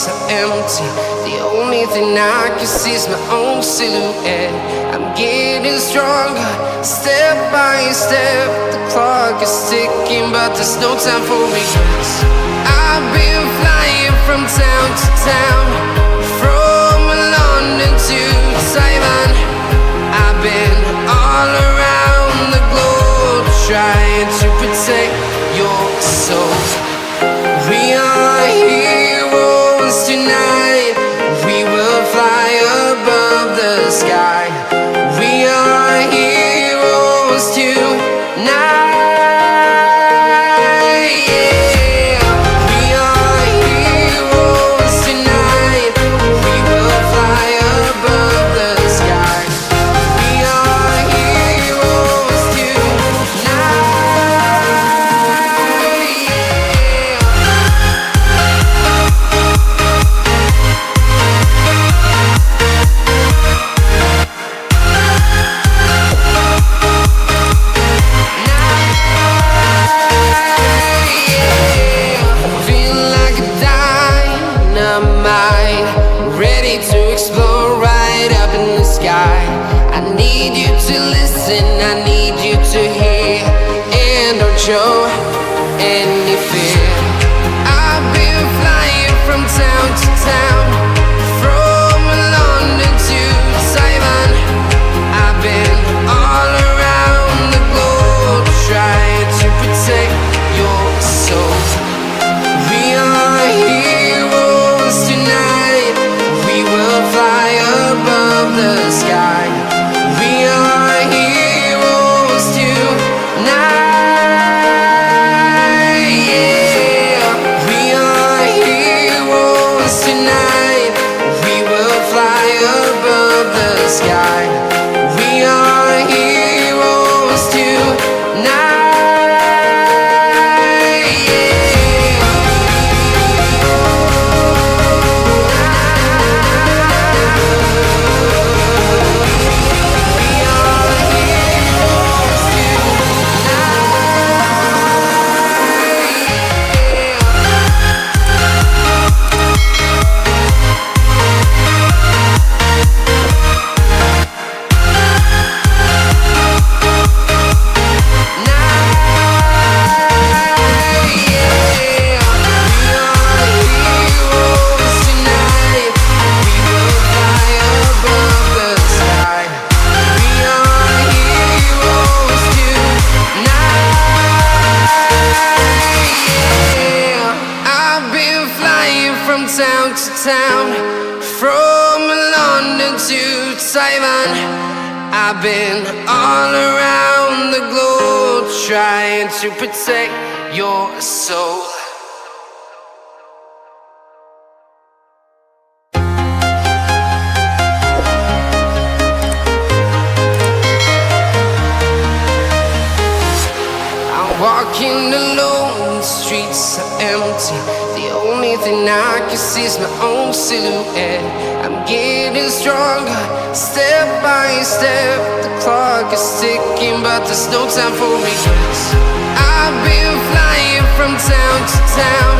streets are empty. The only thing I can see is my own silhouette. I'm getting stronger, step by step. The clock is ticking, but there's no time for regrets. I've been flying from town to town, from London to Taiwan. I've been all around the globe, trying to protect your soul. We are heroes tonight. We will fly above the sky. We are heroes tonight. Show any fear. I've been flying from town to town, from London to Taiwan. I've been all around the globe, trying to protect your soul. We are heroes tonight. We will fly above the sky. We are heroes tonight. Town to town, from London to Taiwan. I've been all around the globe, trying to protect your soul. I'm walking alone, the streets are empty. The only thing I can see is my own silhouette. I'm getting stronger, step by step. The clock is ticking, but there's no time for regrets. I've been flying from town to town,